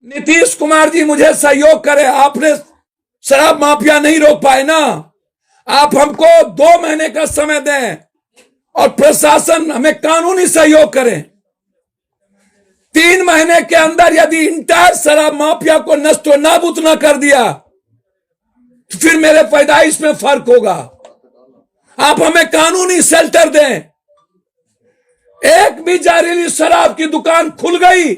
नीतीश कुमार जी मुझे सहयोग करें, आपने शराब माफिया नहीं रोक पाए ना, आप हमको 2 महीने का समय दें और प्रशासन हमें कानूनी सहयोग करें। 3 महीने के अंदर यदि इंटायर शराब माफिया को नष्ट नाबूद न कर दिया तो फिर मेरे पैदाइश में फर्क होगा। आप हमें कानूनी शेल्टर दें। एक भी जहरीली शराब की दुकान खुल गई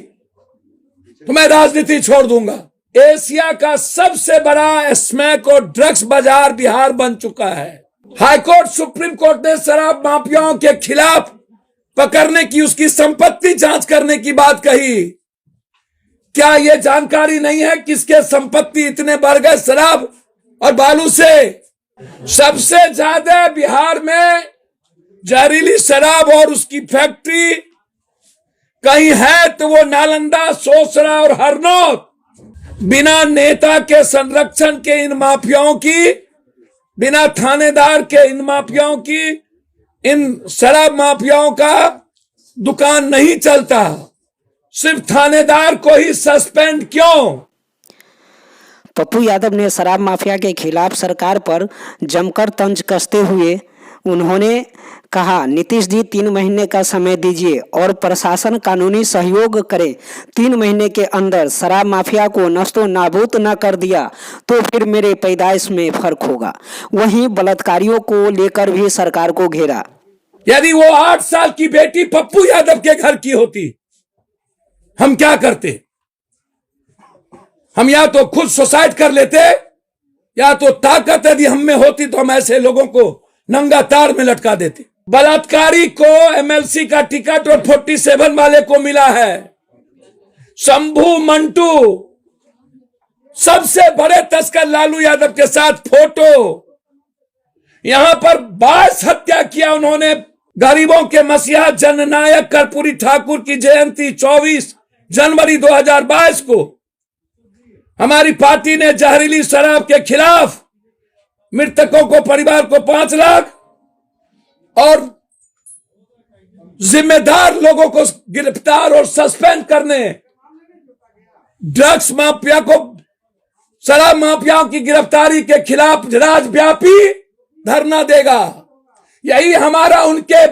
तो मैं राजनीति छोड़ दूंगा। एशिया का सबसे बड़ा स्मैक और ड्रग्स बाजार बिहार बन चुका है। हाईकोर्ट, सुप्रीम कोर्ट ने शराब माफियाओं के खिलाफ पकड़ने की, उसकी संपत्ति जांच करने की बात कही। क्या यह जानकारी नहीं है किसके संपत्ति इतने बढ़ गए शराब और बालू से? सबसे ज्यादा बिहार में जहरीली शराब और उसकी फैक्ट्री कहीं है तो वो नालंदा, सोसरा और हरनौत। बिना नेता के संरक्षण के इन माफियाओं की, बिना थानेदार के इन माफियाओं की, इन शराब माफियाओं का दुकान नहीं चलता। सिर्फ थानेदार को ही सस्पेंड क्यों? पप्पू यादव ने शराब माफिया के खिलाफ सरकार पर जमकर तंज कसते हुए उन्होंने कहा, नीतीश जी 3 महीने का समय दीजिए और प्रशासन कानूनी सहयोग करे। 3 महीने के अंदर शराब माफिया को नष्टो नाबूद न कर दिया तो फिर मेरे पैदाइश में फर्क होगा। वहीं बलात्कारियों को लेकर भी सरकार को घेरा। यदि वो 8 साल की बेटी पप्पू यादव के घर की होती, हम क्या करते? हम या तो खुद सुसाइड कर लेते, या तो ताकत यदि हम में होती तो हम ऐसे लोगों को नंगा तार में लटका देते। बलात्कारी को एमएलसी का टिकट और 47 वाले को मिला है। शंभू मंटू, सबसे बड़े तस्कर लालू यादव के साथ फोटो। यहां पर 22 हत्या किया उन्होंने। गरीबों के मसीहा जननायक कर्पूरी ठाकुर की जयंती 24 जनवरी 2022 को हमारी पार्टी ने जहरीली शराब के खिलाफ मृतकों को, परिवार को 5 लाख और जिम्मेदार लोगों को गिरफ्तार और सस्पेंड करने, ड्रग्स माफिया को, शराब माफियाओं की गिरफ्तारी के खिलाफ राज्यव्यापी धरना देगा। यही हमारा उनके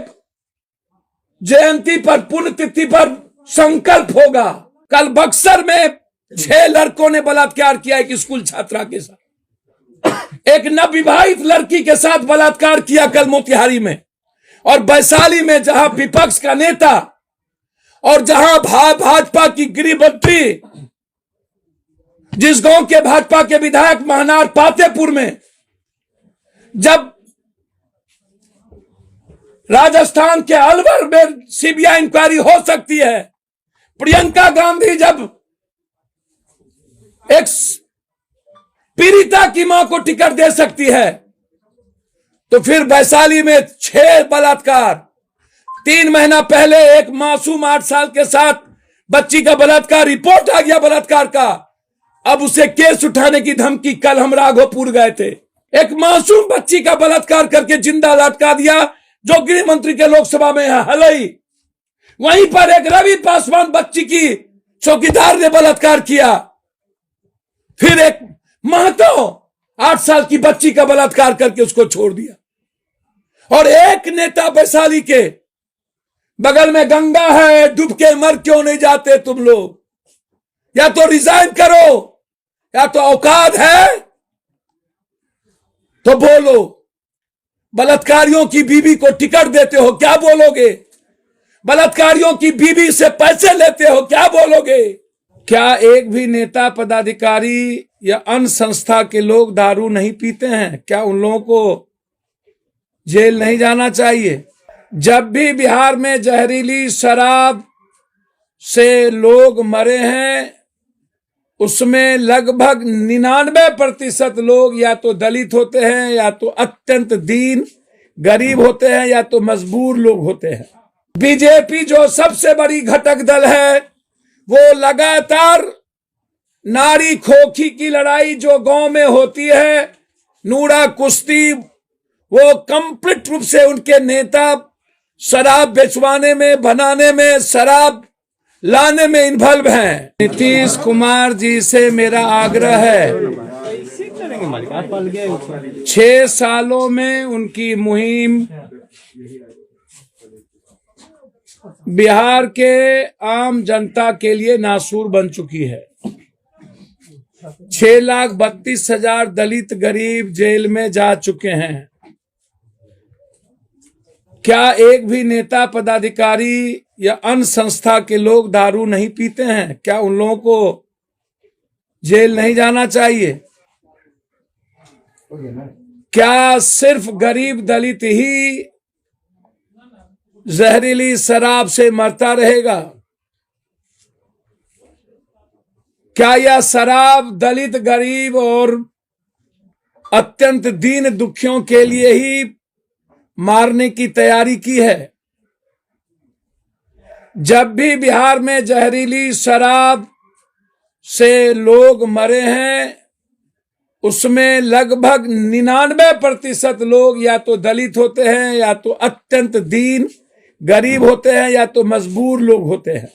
जयंती पर, पुण्यतिथि पर संकल्प होगा। कल बक्सर में 6 लड़कों ने बलात्कार किया एक स्कूल छात्रा के साथ। एक नवविवाहित लड़की के साथ बलात्कार किया कल मोतिहारी में। और वैशाली में जहां विपक्ष का नेता और जहां भाजपा की गृह मंत्री, जिस गांव के भाजपा के विधायक महनार पातेपुर में, जब राजस्थान के अलवर में सीबीआई इंक्वायरी हो सकती है, प्रियंका गांधी जब एक पीड़िता की मां को टिकट दे सकती है, तो फिर वैशाली में 6 बलात्कार। 3 महीना पहले एक मासूम 8 साल के साथ बच्ची का बलात्कार, रिपोर्ट आ गया बलात्कार का। अब उसे केस उठाने की धमकी। कल हम राघोपुर गए थे, एक मासूम बच्ची का बलात्कार करके जिंदा लटका दिया, जो गृह मंत्री के लोकसभा में है हलई। वहीं पर एक रवि पासवान बच्ची की चौकीदार ने बलात्कार किया। फिर एक महतो 8 साल की बच्ची का बलात्कार करके उसको छोड़ दिया। और एक नेता वैशाली के बगल में गंगा है, डूब के मर क्यों नहीं जाते तुम लोग? या तो रिजाइन करो, या तो औकात है तो बोलो। बलात्कारियों की बीवी को टिकट देते हो, क्या बोलोगे? बलात्कारियों की बीवी से पैसे लेते हो, क्या बोलोगे? क्या एक भी नेता, पदाधिकारी या अन्य संस्था के लोग दारू नहीं पीते हैं? क्या उन लोगों को जेल नहीं जाना चाहिए? जब भी बिहार में जहरीली शराब से लोग मरे हैं, उसमें लगभग 99% लोग या तो दलित होते हैं, या तो अत्यंत दीन गरीब होते हैं, या तो मजबूर लोग होते हैं। बीजेपी जो सबसे बड़ी घटक दल है, वो लगातार नारी खोखी की लड़ाई जो गांव में होती है, नूरा कुश्ती, वो कंप्लीट रूप से उनके नेता शराब बेचवाने में, बनाने में, शराब लाने में इन्वॉल्व हैं। नीतीश कुमार जी से मेरा आग्रह है, 6 सालों में उनकी मुहिम बिहार के आम जनता के लिए नासूर बन चुकी है। 6,32,000 दलित गरीब जेल में जा चुके हैं। क्या एक भी नेता पदाधिकारी या अन्य संस्था के लोग दारू नहीं पीते हैं? क्या उन लोगों को जेल नहीं जाना चाहिए? क्या सिर्फ गरीब दलित ही जहरीली शराब से मरता रहेगा? क्या यह शराब दलित गरीब और अत्यंत दीन दुखियों के लिए ही मारने की तैयारी की है? जब भी बिहार में जहरीली शराब से लोग मरे हैं, उसमें लगभग 99% लोग या तो दलित होते हैं, या तो अत्यंत दीन गरीब होते हैं, या तो मजबूर लोग होते हैं।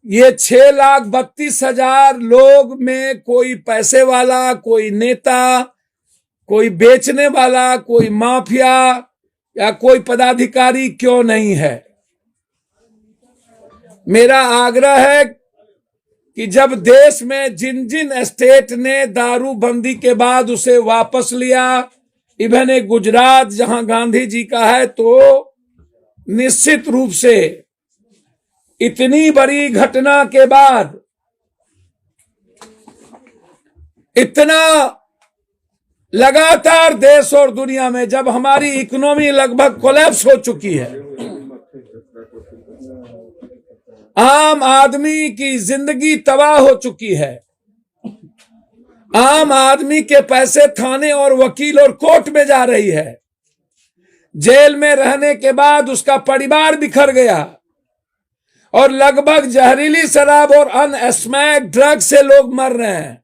ये 6,32,000 लोग में कोई पैसे वाला, कोई नेता, कोई बेचने वाला, कोई माफिया या कोई पदाधिकारी क्यों नहीं है? मेरा आग्रह है कि जब देश में जिन जिन स्टेट ने दारूबंदी के बाद उसे वापस लिया, इवन एक गुजरात जहां गांधी जी का है, तो निश्चित रूप से इतनी बड़ी घटना के बाद, इतना लगातार देश और दुनिया में जब हमारी इकोनॉमी लगभग कोलैप्स हो चुकी है, आम आदमी की जिंदगी तबाह हो चुकी है, आम आदमी के पैसे थाने और वकील और कोर्ट में जा रही है, जेल में रहने के बाद उसका परिवार बिखर गया, और लगभग जहरीली शराब और अन्य स्मैक ड्रग से लोग मर रहे हैं।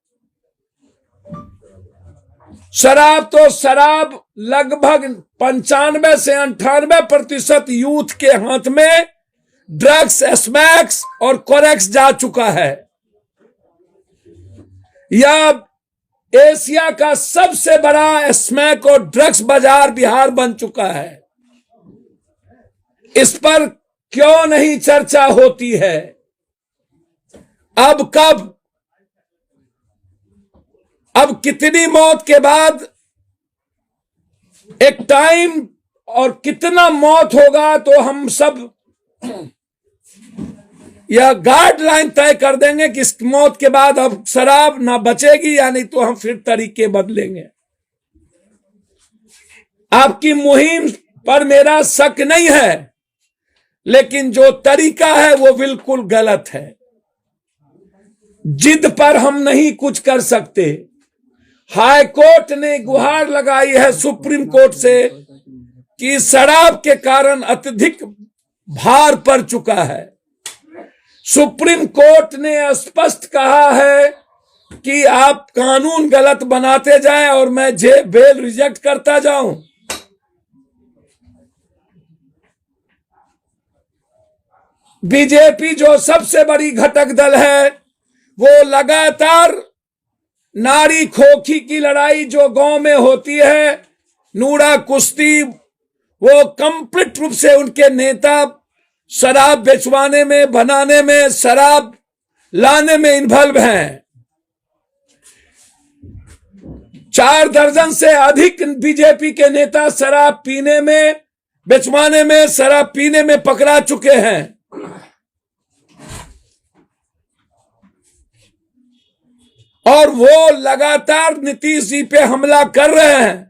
शराब लगभग 95 से 98% यूथ के हाथ में ड्रग्स, स्मैक्स और कोरेक्स जा चुका है। यह एशिया का सबसे बड़ा स्मैक और ड्रग्स बाजार बिहार बन चुका है। इस पर क्यों नहीं चर्चा होती है? अब कब, अब कितनी मौत के बाद एक टाइम और कितना मौत होगा तो हम सब यह गाइडलाइन तय कर देंगे कि इस मौत के बाद अब शराब ना बचेगी, या नहीं तो हम फिर तरीके बदलेंगे। आपकी मुहिम पर मेरा शक नहीं है, लेकिन जो तरीका है वो बिल्कुल गलत है। जिद पर हम नहीं कुछ कर सकते। हाई कोर्ट ने गुहार लगाई है सुप्रीम कोर्ट से कि शराब के कारण अत्यधिक भार पड़ चुका है। सुप्रीम कोर्ट ने स्पष्ट कहा है कि आप कानून गलत बनाते जाएं और मैं बेल रिजेक्ट करता जाऊं। बीजेपी जो सबसे बड़ी घटक दल है, वो लगातार नारी खोखी की लड़ाई जो गांव में होती है, नूड़ा कुश्ती, वो कंप्लीट रूप से उनके नेता शराब बेचवाने में, बनाने में, शराब लाने में इन्वॉल्व हैं। 4 दर्जन से अधिक बीजेपी के नेता शराब पीने में, बेचवाने में, शराब पीने में पकड़ा चुके हैं। और वो लगातार नीतीश जी पे हमला कर रहे हैं।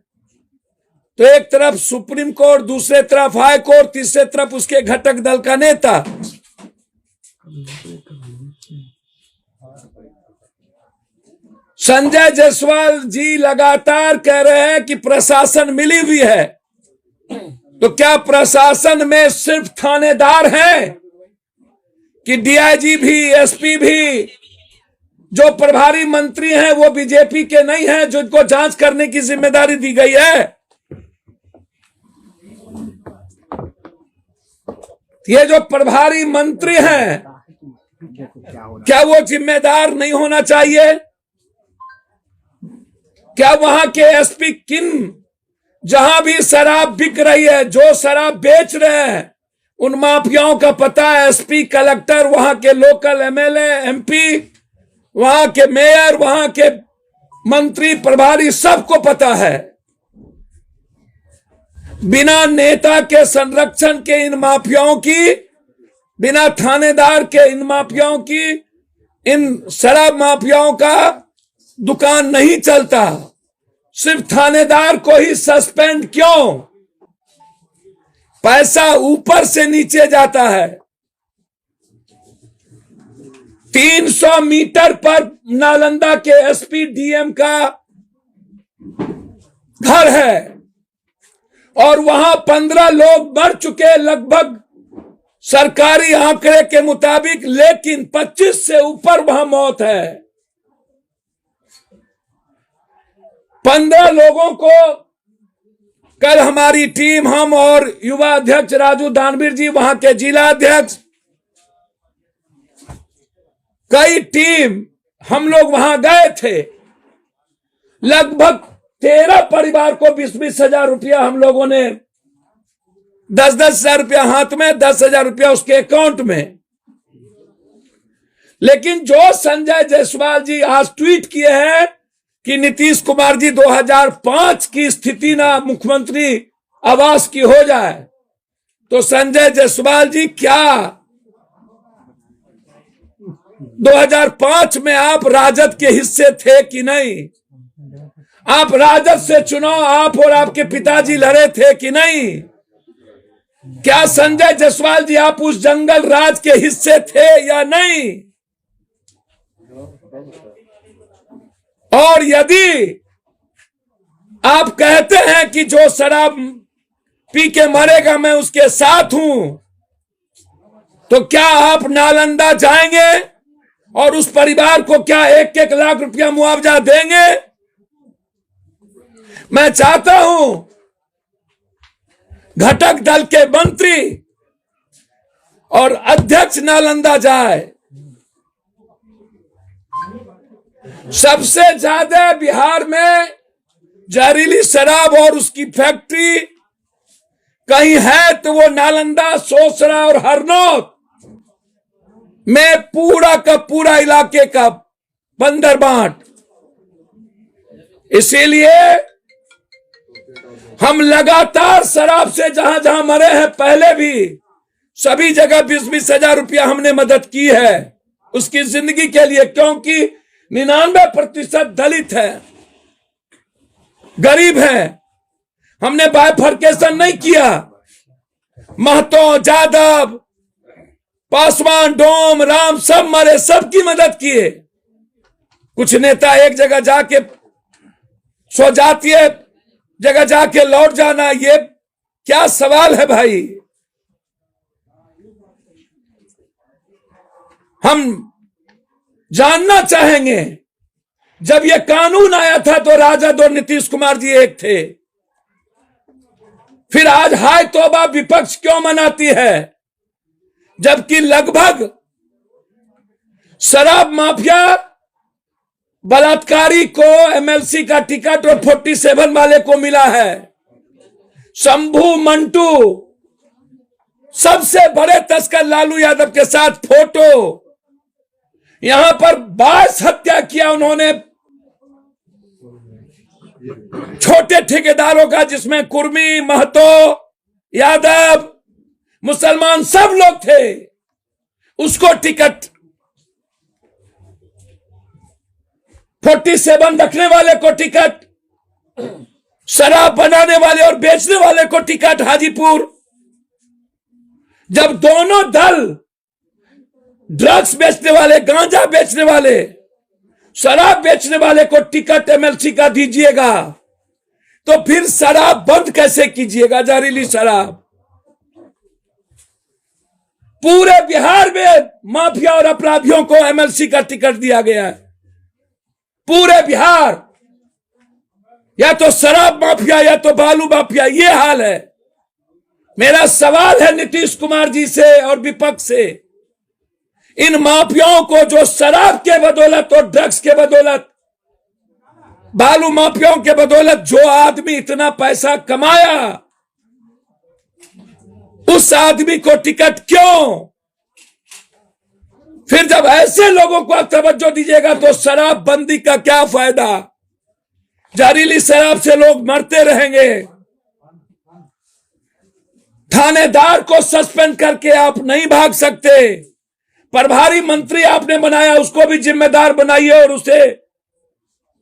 तो एक तरफ सुप्रीम कोर्ट, दूसरे तरफ हाई कोर्ट, तीसरे तरफ उसके घटक दल का नेता। संजय जायसवाल जी लगातार कह रहे हैं कि प्रशासन मिली हुई है। तो क्या प्रशासन में सिर्फ थानेदार हैं कि डीआईजी भी, एसपी भी, जो प्रभारी मंत्री हैं वो बीजेपी के नहीं हैं, जिनको जांच करने की जिम्मेदारी दी गई है? ये जो प्रभारी मंत्री हैं, क्या वो जिम्मेदार नहीं होना चाहिए? क्या वहां के एसपी किन, जहां भी शराब बिक रही है, जो शराब बेच रहे हैं, उन माफियाओं का पता है? एसपी, कलेक्टर, वहां के लोकल एमएलए, एमपी, वहां के मेयर, वहां के मंत्री, प्रभारी, सबको पता है। बिना नेता के संरक्षण के इन माफियाओं की, बिना थानेदार के इन माफियाओं की, इन शराब माफियाओं का दुकान नहीं चलता। सिर्फ थानेदार को ही सस्पेंड क्यों? पैसा ऊपर से नीचे जाता है। 300 मीटर पर नालंदा के एसपी डीएम का घर है और वहां 15 लोग मर चुके लगभग सरकारी आंकड़े के मुताबिक, लेकिन 25 से ऊपर वहां मौत है। 15 लोगों को कल हमारी टीम, हम और युवा अध्यक्ष राजू दानवीर जी, वहां के जिला अध्यक्ष, कई टीम, हम लोग वहां गए थे। लगभग 13 परिवार को 20-20 हजार रुपया हम लोगों ने, 10-10 हजार रुपया हाथ में, 10 हजार रुपया उसके अकाउंट में। लेकिन जो संजय जायसवाल जी आज ट्वीट किए हैं कि नीतीश कुमार जी 2005 की स्थिति ना मुख्यमंत्री आवास की हो जाए, तो संजय जायसवाल जी, क्या 2005 में आप राजद के हिस्से थे कि नहीं? आप राजद से चुनाव आप और आपके पिताजी लड़े थे कि नहीं? क्या संजय जायसवाल जी आप उस जंगल राज के हिस्से थे या नहीं? और यदि आप कहते हैं कि जो शराब पी के मरेगा मैं उसके साथ हूं, तो क्या आप नालंदा जाएंगे और उस परिवार को क्या 1-1 लाख रुपया मुआवजा देंगे? मैं चाहता हूं घटक दल के मंत्री और अध्यक्ष नालंदा जाए। सबसे ज्यादा बिहार में जहरीली शराब और उसकी फैक्ट्री कहीं है तो वो नालंदा, सोसरा और हरनौत में पूरा का पूरा इलाके का बंदरबांट। इसीलिए हम लगातार शराब से जहां जहां मरे हैं, पहले भी सभी जगह 20-20 हजार रुपया हमने मदद की है उसकी जिंदगी के लिए, क्योंकि 99% दलित है, गरीब है। हमने बाइफर्केशन नहीं किया। महतो, जादव, पासवान, डोम, राम सब मरे, सबकी मदद किए। कुछ नेता एक जगह जाके सो जाती है, जगह जाके लौट जाना, ये क्या सवाल है भाई? हम जानना चाहेंगे, जब ये कानून आया था तो राजद और नीतीश कुमार जी एक थे, फिर आज हाय तौबा विपक्ष क्यों मनाती है? जबकि लगभग शराब माफिया बलात्कारी को एमएलसी का टिकट और 47 वाले को मिला है। शंभू, मंटू, सबसे बड़े तस्कर लालू यादव के साथ फोटो, यहां पर 22 हत्या किया उन्होंने छोटे ठेकेदारों का, जिसमें कुर्मी, महतो, यादव, मुसलमान सब लोग थे। उसको टिकट 47 रखने वाले को टिकट, शराब बनाने वाले और बेचने वाले को टिकट हाजीपुर। जब दोनों दल, ड्रग्स बेचने वाले, गांजा बेचने वाले, शराब बेचने वाले को टिकट एमएलसी का दीजिएगा, तो फिर शराब बंद कैसे कीजिएगा? जहरीली शराब पूरे बिहार में माफिया और अपराधियों को एमएलसी का टिकट दिया गया है। पूरे बिहार, या तो शराब माफिया या तो बालू माफिया, ये हाल है। मेरा सवाल है नीतीश कुमार जी से और विपक्ष से, इन माफियाओं को जो शराब के बदौलत और ड्रग्स के बदौलत, बालू माफियाओं के बदौलत जो आदमी इतना पैसा कमाया, उस आदमी को टिकट क्यों? फिर जब ऐसे लोगों को आप तवज्जो दीजिएगा तो शराब बंदी का क्या फायदा? जहरीली शराब से लोग मरते रहेंगे। थानेदार को सस्पेंड करके आप नहीं भाग सकते। प्रभारी मंत्री आपने बनाया, उसको भी जिम्मेदार बनाइए और उसे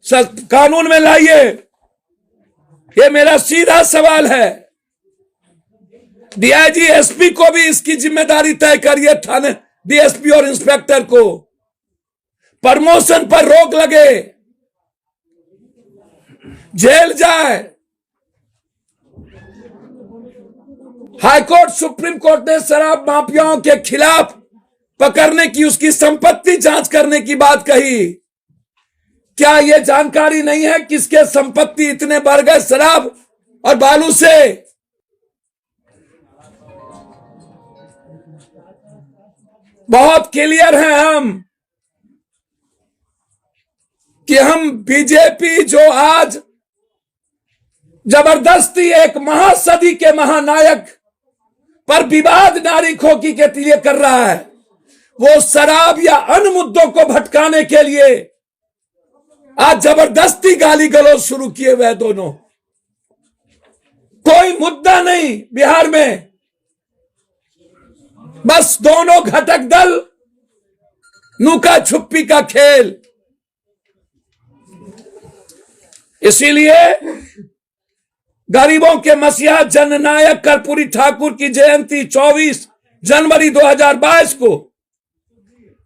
कानून में लाइए। ये मेरा सीधा सवाल है। डीआईजी एसपी को भी इसकी जिम्मेदारी तय करिए, थाने डीएसपी और इंस्पेक्टर को प्रमोशन पर रोक लगे, जेल जाए। हाईकोर्ट सुप्रीम कोर्ट ने शराब माफियाओं के खिलाफ पकड़ने की, उसकी संपत्ति जांच करने की बात कही। क्या यह जानकारी नहीं है किसके संपत्ति इतने बढ़ गए शराब और बालू से? बहुत क्लियर है हम कि हम बीजेपी जो आज जबरदस्ती एक महासदी के महानायक पर विवाद नारी खोकी के लिए कर रहा है, वो शराब या अन्य मुद्दों को भटकाने के लिए आज जबरदस्ती गाली गलौज शुरू किए हुए दोनों। कोई मुद्दा नहीं बिहार में, बस दोनों घटक दल नुका छुप्पी का खेल। इसीलिए गरीबों के मसीहा जननायक कर्पूरी ठाकुर की जयंती 24 जनवरी 2022 को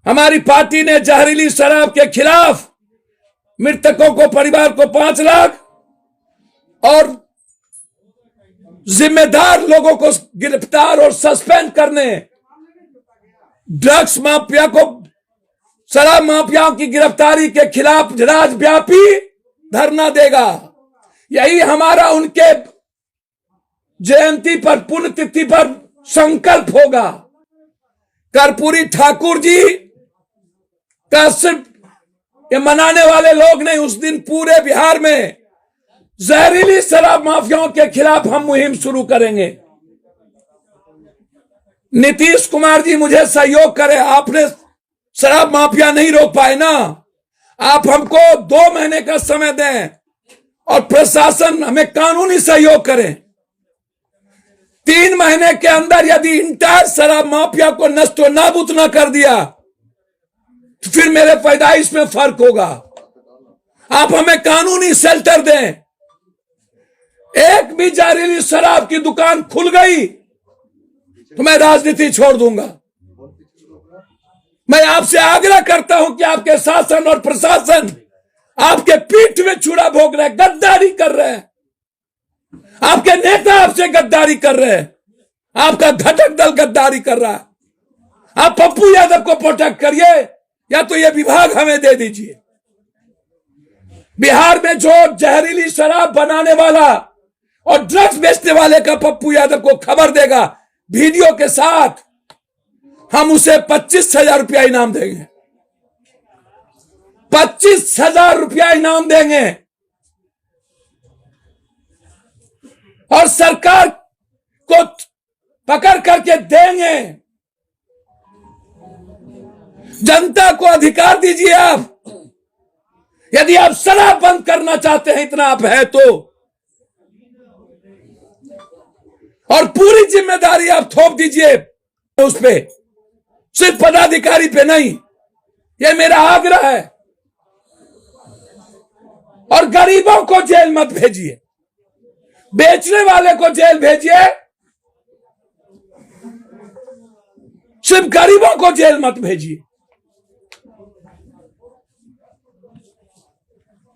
हमारी पार्टी ने जहरीली शराब के खिलाफ मृतकों को, परिवार को 5 लाख और जिम्मेदार लोगों को गिरफ्तार और सस्पेंड करने, ड्रग्स माफिया को, शराब माफियाओं की गिरफ्तारी के खिलाफ राज्यव्यापी धरना देगा। यही हमारा उनके जयंती पर, पुण्यतिथि पर संकल्प होगा। कर्पूरी ठाकुर जी का सिर्फ ये मनाने वाले लोग नहीं, उस दिन पूरे बिहार में जहरीली शराब माफियाओं के खिलाफ हम मुहिम शुरू करेंगे। नीतीश कुमार जी मुझे सहयोग करें, आपने शराब माफिया नहीं रोक पाए ना, आप हमको 2 महीने का समय दें और प्रशासन हमें कानूनी सहयोग करें। 3 महीने के अंदर यदि इंटायर शराब माफिया को नष्ट व नाबूद न कर दिया तो फिर मेरे पैदाइश में फर्क होगा। आप हमें कानूनी शेल्टर दें। एक भी जहरीली शराब की दुकान खुल गई तो मैं राजनीति छोड़ दूंगा। मैं आपसे आग्रह करता हूं कि आपके शासन और प्रशासन आपके पीठ में छुरा भोग रहे, गद्दारी कर रहे हैं। आपके नेता आपसे गद्दारी कर रहे हैं, आपका घटक दल गद्दारी कर रहा है। आप पप्पू यादव को प्रोटेक्ट करिए या तो ये विभाग हमें दे दीजिए। बिहार में जो जहरीली शराब बनाने वाला और ड्रग्स बेचने वाले का पप्पू यादव को खबर देगा वीडियो के साथ, हम उसे 25,000 रुपया इनाम देंगे। 25,000 रुपया इनाम देंगे और सरकार को पकड़ करके देंगे। जनता को अधिकार दीजिए। आप यदि आप शराब बंद करना चाहते हैं, इतना आप है तो, और पूरी जिम्मेदारी आप थोप दीजिए उस पे, सिर्फ पदाधिकारी पे नहीं। यह मेरा आग्रह है। और गरीबों को जेल मत भेजिए, बेचने वाले को जेल भेजिए, सिर्फ गरीबों को जेल मत भेजिए।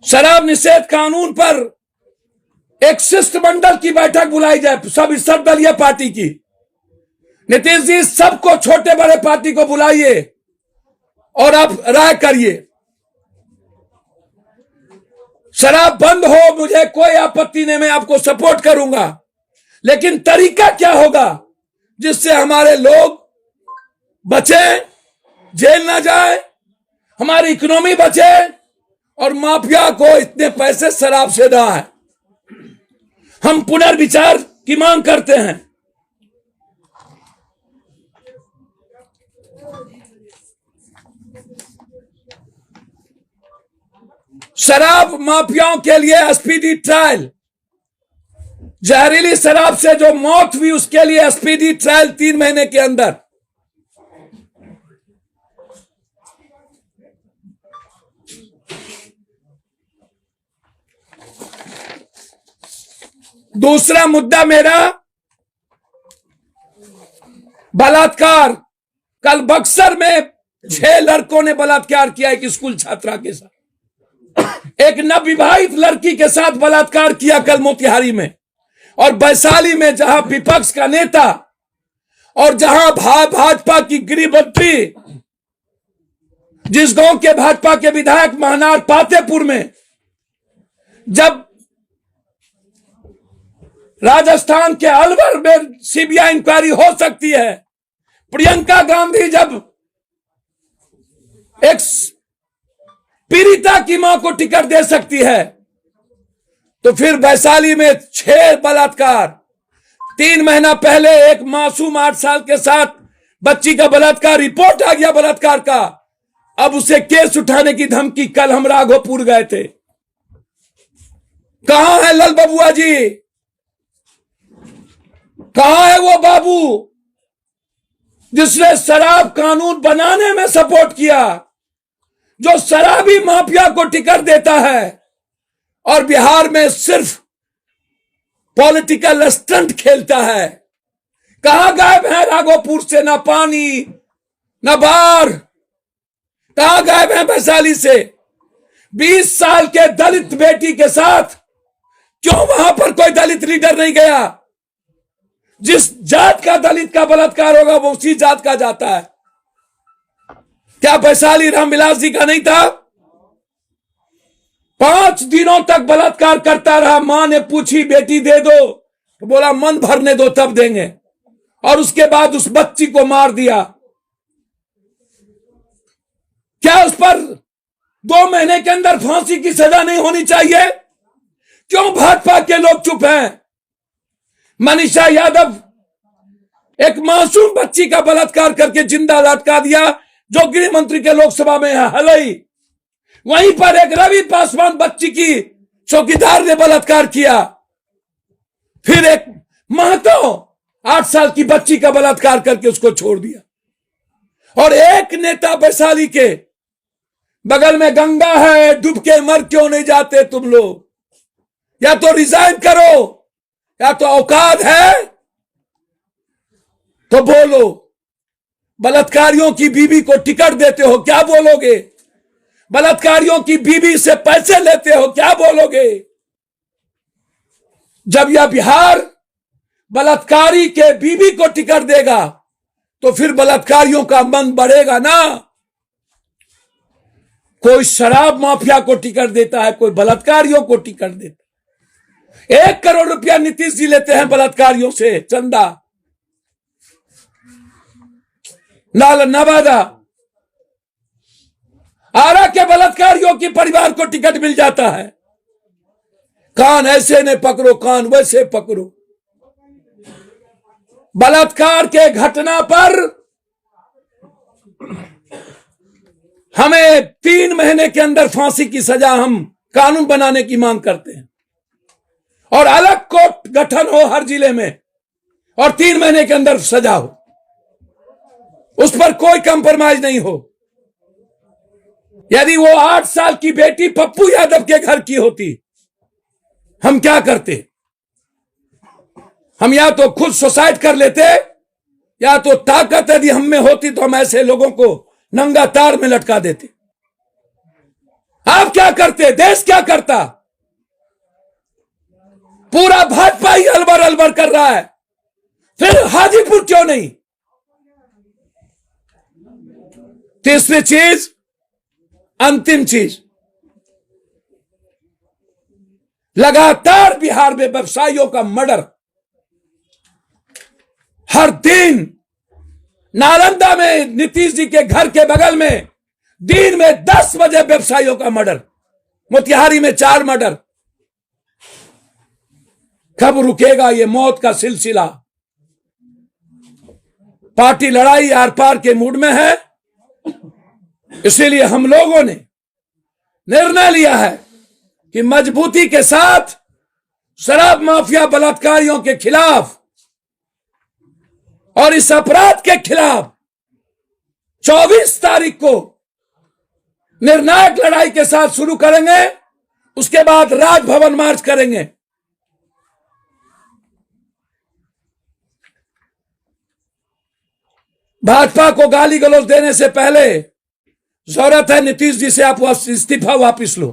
शराब निषेध कानून पर एक शिष्टमंडल की बैठक बुलाई जाए, सब सर्वदलीय पार्टी की। नीतीश जी सबको, छोटे बड़े पार्टी को बुलाइए और आप राय करिए। शराब बंद हो, मुझे कोई आपत्ति नहीं, मैं आपको सपोर्ट करूंगा। लेकिन तरीका क्या होगा जिससे हमारे लोग बचे, जेल ना जाए, हमारी इकोनॉमी बचे और माफिया को इतने पैसे शराब से ना आए। हम पुनर्विचार की मांग करते हैं। शराब माफियाओं के लिए स्पीडी ट्रायल, जहरीली शराब से जो मौत हुई उसके लिए स्पीडी ट्रायल 3 महीने के अंदर। दूसरा मुद्दा मेरा बलात्कार। कल बक्सर में 6 लड़कों ने बलात्कार किया एक स्कूल छात्रा के साथ। एक नवविवाहित लड़की के साथ बलात्कार किया कल मोतिहारी में। और वैशाली में जहां विपक्ष का नेता और जहां भाजपा की गृह मंत्री, जिस गांव के भाजपा के विधायक महनार पातेपुर में, जब राजस्थान के अलवर में सीबीआई इंक्वायरी हो सकती है, प्रियंका गांधी जब एक पीड़िता की मां को टिकट दे सकती है, तो फिर वैशाली में 6 बलात्कार। 3 महीना पहले एक मासूम 8 साल के साथ बच्ची का बलात्कार, रिपोर्ट आ गया बलात्कार का, अब उसे केस उठाने की धमकी। कल हम राघोपुर गए थे। कहां है लल बबुआ जी? कहां है वो बाबू जिसने शराब कानून बनाने में सपोर्ट किया, जो शराबी माफिया को टिकट देता है और बिहार में सिर्फ पॉलिटिकल स्टंट खेलता है? कहां गायब है राघोपुर से? ना पानी ना बार। कहां गायब है वैशाली से? 20 साल के दलित बेटी के साथ क्यों वहां पर कोई दलित लीडर नहीं गया? जिस जात का दलित का बलात्कार होगा वो उसी जात का जाता है। क्या वैशाली रामविलास जी का नहीं था? 5 दिनों तक बलात्कार करता रहा। मां ने पूछी बेटी दे दो, तो बोला मन भरने दो तब देंगे, और उसके बाद उस बच्ची को मार दिया। क्या उस पर 2 महीने के अंदर फांसी की सजा नहीं होनी चाहिए? क्यों भाजपा के लोग चुप हैं? मनीषा यादव एक मासूम बच्ची का बलात्कार करके जिंदा लटका दिया, जो गृह मंत्री के लोकसभा में है हलई। वहीं पर एक रवि पासवान बच्ची की चौकीदार ने बलात्कार किया। फिर एक महतो 8 साल की बच्ची का बलात्कार करके उसको छोड़ दिया। और एक नेता वैशाली के बगल में गंगा है, डूब के मर क्यों नहीं जाते तुम लोग? या तो रिजाइन करो, या तो औकात है तो बोलो। बलात्कारियों की बीवी को टिकट देते हो, क्या बोलोगे? बलात्कारियों की बीवी से पैसे लेते हो, क्या बोलोगे? जब यह बिहार बलात्कारी के बीवी को टिकट देगा तो फिर बलात्कारियों का मन बढ़ेगा ना। कोई शराब माफिया को टिकट देता है, कोई बलात्कारियों को टिकट देता है। 1 करोड़ रुपया नीतीश जी लेते हैं बलात्कारियों से चंदा। नवादा, आरा के बलात्कारियों के परिवार को टिकट मिल जाता है। कान ऐसे ने पकड़ो, कान वैसे पकड़ो। बलात्कार के घटना पर हमें 3 महीने के अंदर फांसी की सजा हम कानून बनाने की मांग करते हैं, और अलग कोर्ट गठन हो हर जिले में, और 3 महीने के अंदर सजा हो, उस पर कोई कंप्रोमाइज नहीं हो। यदि वो 8 साल की बेटी पप्पू यादव के घर की होती, हम क्या करते? हम या तो खुद सुसाइड कर लेते, या तो ताकत यदि हम में होती तो हम ऐसे लोगों को नंगा तार में लटका देते। आप क्या करते? देश क्या करता? पूरा भाजपा ही अलवर अलवर कर रहा है, फिर हाजीपुर क्यों नहीं? तीसरी चीज, अंतिम चीज, लगातार बिहार में व्यवसायियों का मर्डर। हर दिन नालंदा में नीतीश जी के घर के बगल में दिन में 10 बजे व्यवसायियों का मर्डर, मोतिहारी में 4 मर्डर। कब रुकेगा ये मौत का सिलसिला? पार्टी लड़ाई आर पार के मूड में है, इसीलिए हम लोगों ने निर्णय लिया है कि मजबूती के साथ शराब माफिया बलात्कारियों के खिलाफ और इस अपराध के खिलाफ 24 तारीख को निर्णायक लड़ाई के साथ शुरू करेंगे। उसके बाद राजभवन मार्च करेंगे। भाजपा को गाली गलौज देने से पहले जरूरत है नीतीश जी से आप इस्तीफा वापिस लो।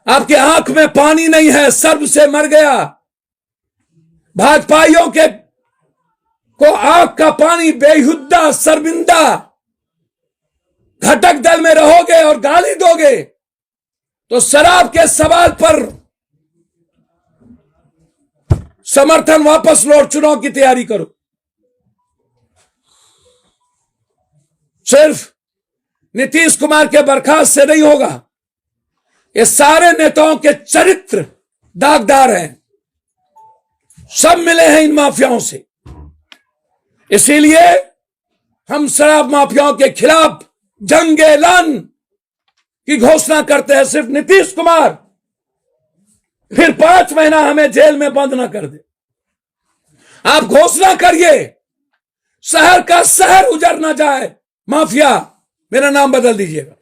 आपके आंख में पानी नहीं है, सर्व से मर गया। भाजपाइयों के को आंख का पानी बेहुद्दा शर्मिंदा, घटक दल में रहोगे और गाली दोगे तो शराब के सवाल पर समर्थन वापस लो, चुनाव की तैयारी करो। सिर्फ नीतीश कुमार के बर्खास्त से नहीं होगा, ये सारे नेताओं के चरित्र दागदार हैं, सब मिले हैं इन माफियाओं से। इसीलिए हम शराब माफियाओं के खिलाफ जंग ऐलान की घोषणा करते हैं। सिर्फ नीतीश कुमार फिर 5 महीना हमें जेल में बंद ना कर दे। आप घोषणा करिए, शहर का शहर उजड़ ना जाए। माफिया, मेरा नाम बदल दीजिएगा,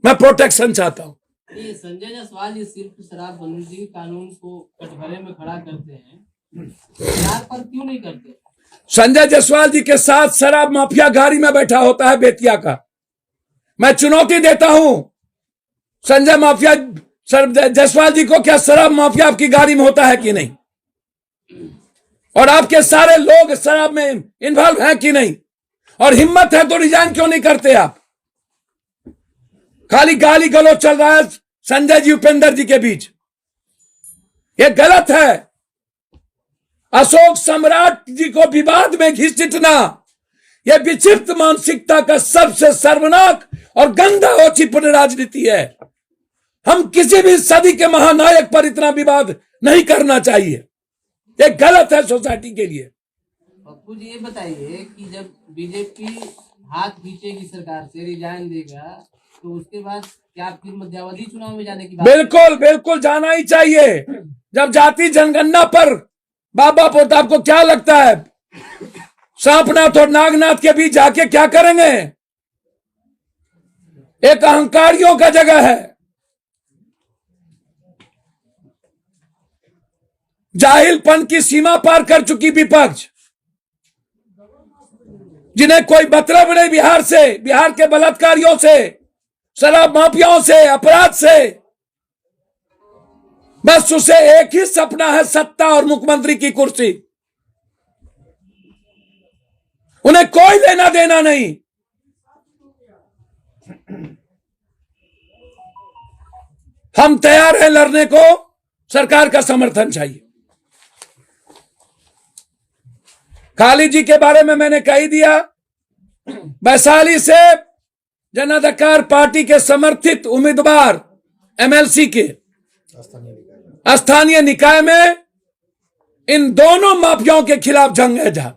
मैं प्रोटेक्शन चाहता हूं। ये संजय जायसवाल ये सिर्फ शराबबंदी कानून को कटघरे में खड़ा करते हैं, बिहार पर क्यों नहीं करते? संजय जायसवाल जी के साथ शराब माफिया गाड़ी में बैठा होता है बेतिया का। मैं चुनौती देता हूं संजय जायसवाल जी को, क्या शराब माफिया आपकी गाड़ी में होता है कि नहीं? और आपके सारे लोग शराब में इन्वॉल्व हैं कि नहीं? और हिम्मत है तो रिजाइन क्यों नहीं करते आप? खाली गाली गलौज चल रहा है संजय जी उपेंद्र जी के बीच, यह गलत है। अशोक सम्राट जी को विवाद में घसीटना यह विक्षिप्त मानसिकता का सबसे शर्मनाक और गंदा औचित्यपूर्ण राजनीति है। हम किसी भी सदी के महानायक पर इतना विवाद नहीं करना चाहिए, यह गलत है सोसाइटी के लिए। पप्पू जी ये बताइए कि जब बीजेपी हाथ खींचेगी सरकार से, रिजाइन देगा, तो उसके बाद क्या फिर मध्यावधि चुनाव में जाने की बात? बिल्कुल बिल्कुल जाना ही चाहिए। जब जाति जनगणना पर बाबा प्रताप को क्या लगता है सांपनाथ और नागनाथ के बीच जाके क्या करेंगे? एक अहंकारियों का जगह है, जाहिलपन की सीमा पार कर चुकी विपक्ष, जिन्हें कोई मतलब नहीं बिहार से, बिहार के बलात्कारियों से, शराब माफियाओं से, अपराध से। बस उसे एक ही सपना है, सत्ता और मुख्यमंत्री की कुर्सी। उन्हें कोई लेना देना नहीं। हम तैयार हैं लड़ने को, सरकार का समर्थन चाहिए। काली जी के बारे में मैंने कह ही दिया। वैशाली से जन अधिकार पार्टी के समर्थित उम्मीदवार एमएलसी के स्थानीय निकाय में इन दोनों माफियाओं के खिलाफ जंग है जहां